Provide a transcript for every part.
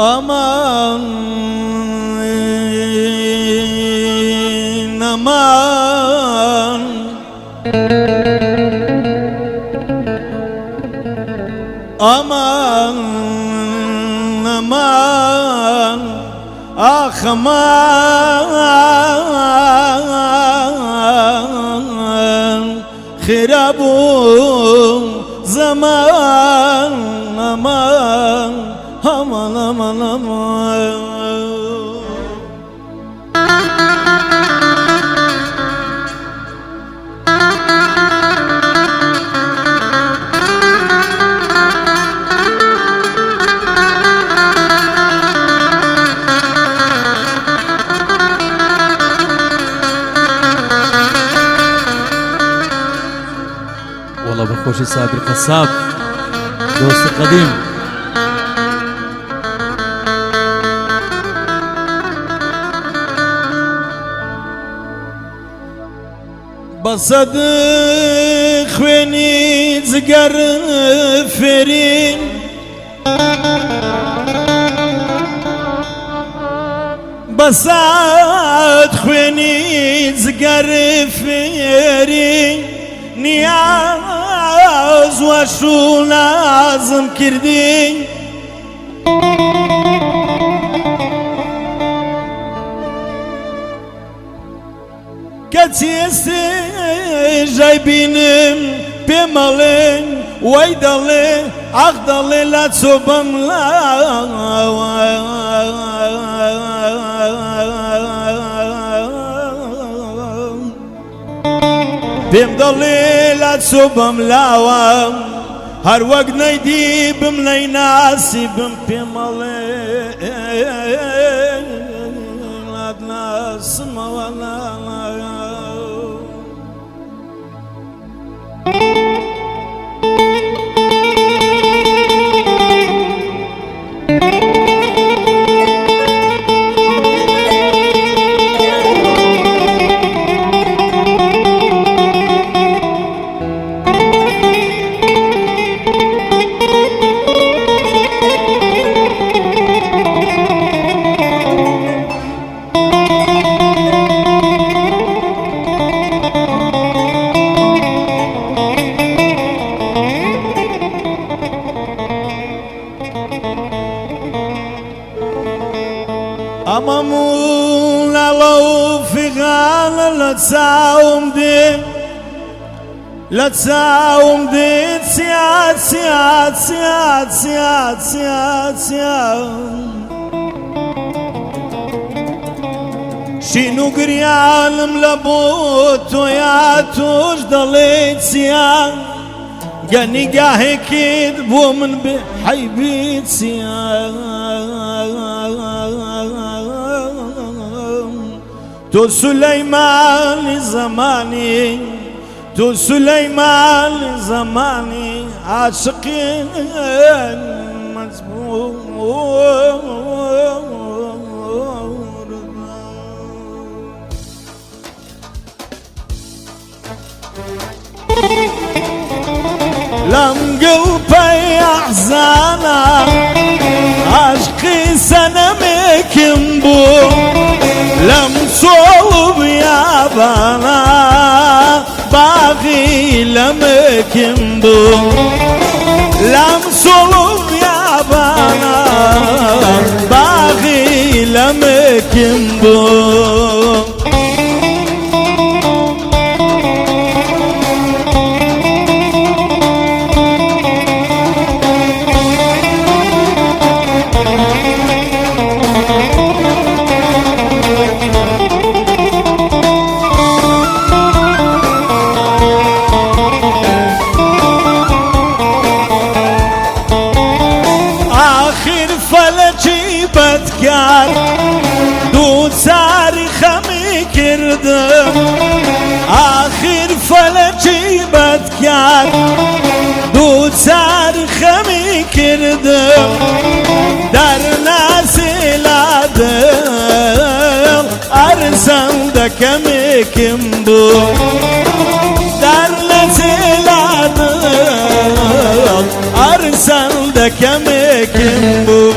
aman aman aman aman ah aman khirabu zaman aman aman aman aman والله بخوشي صابر قصاب دوست قديم بصدق خويني زقر فرين بصدق خويني زقر فرين نياز وشو لازم كردين كتيستي جايبينم بمالين ويدالي عقدالي لا تصوبم لا بمدالي لا تصوبم لا هر وقت نيدي بملي ناسي بمالي لا تناسم ولا أمامون لو في غال لا تساوم دي سياد سياد سياد سياد سياد سياد شنو قريان ملبوت ويا توش ضليت سياد قاني قاهي كيد بو من بحيبيت سياد تو سليمان زماني تو سليمان زماني عاشقين مزبور لم قلبي احزانا عشقي سنمك ينبو لم صوب يا بنا باغي لمك ينبو لم صوب يا بنا باغي لمك ينبو بتكار دو ساري خمي كردم آخر فلجي بتكار دو ساري خمي كردم در ناسي لادم أرسل دكمي كمبو در ناسي لادم أرسل دكمي كمبو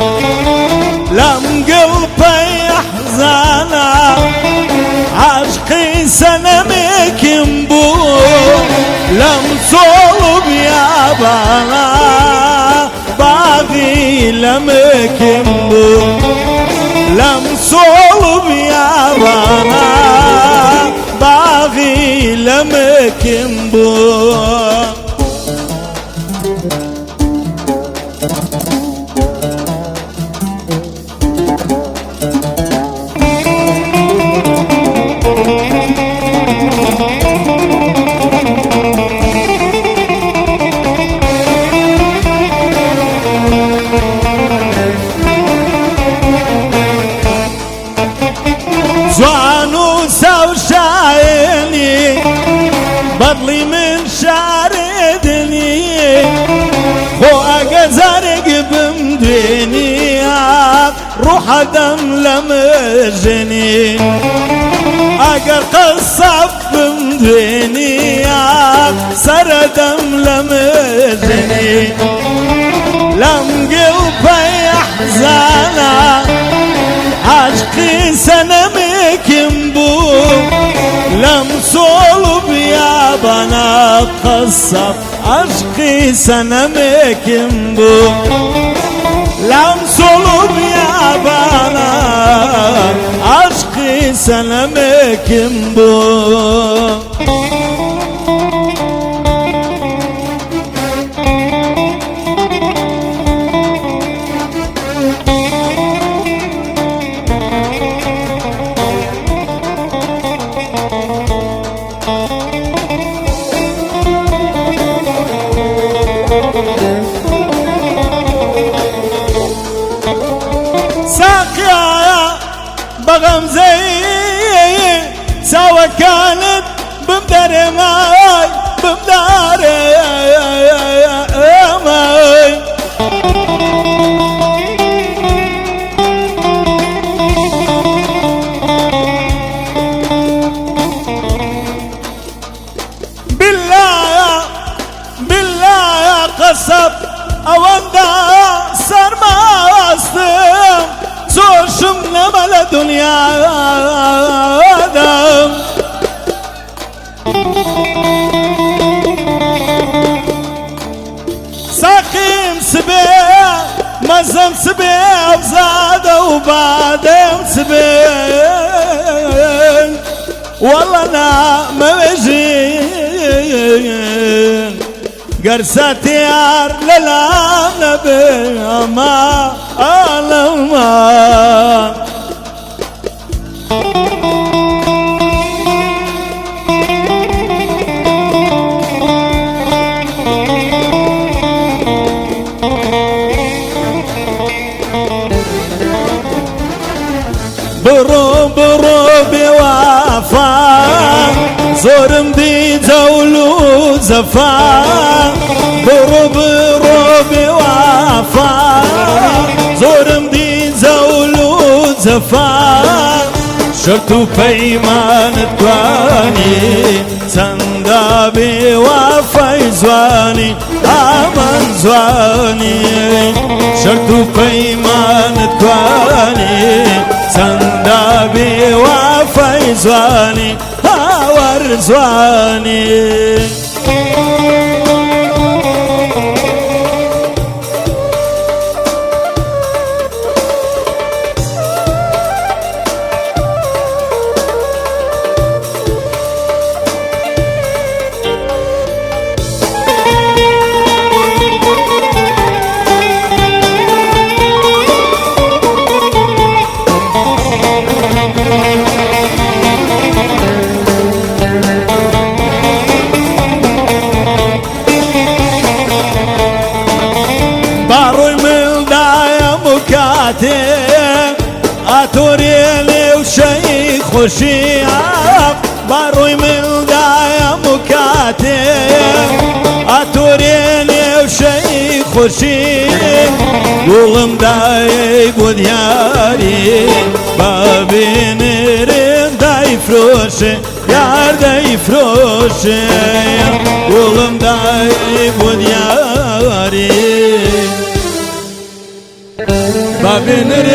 لمكم بو لم صلب يا بنا باغي لمكم بو زوانو سو شايني بطلي من شاردني خو اقزرق بمديني روح دم لمجني اقر قصف بمديني سردم لمجني لم قلبي احزانا عشقي سنمكم بو لم صلب يا بنا قصف عشقي سنمكم بو لم صلب يا بنا عشقي سنمكم بو ساقيا بغمزي سوا كانت بمدار ماي بمدار ماي بالله يا قصب أوندا سر ما واستم زور شمنا ملا دنيا آدم ساقيم سبيع مزم سبيع وزاد وبعدين سبيع والله انا ما بجين قرصة يار للام نبي ما ألما برو بوافا زورم دي زولو زفا برو بوافا زورم دي زولو زفا شرطو پیمان توانی سندا بوافا زواني آمن زواني شرطو پیمان توانی سندا بوافا زواني هاور زواني اتوريلي وشي خوشي باروي من دايا مكاتب اتوريلي وشي خوشي قولم داي قد ياري بابي نرين داي فروشي يار داي فروشي قولم داي قد ياري بابي نرين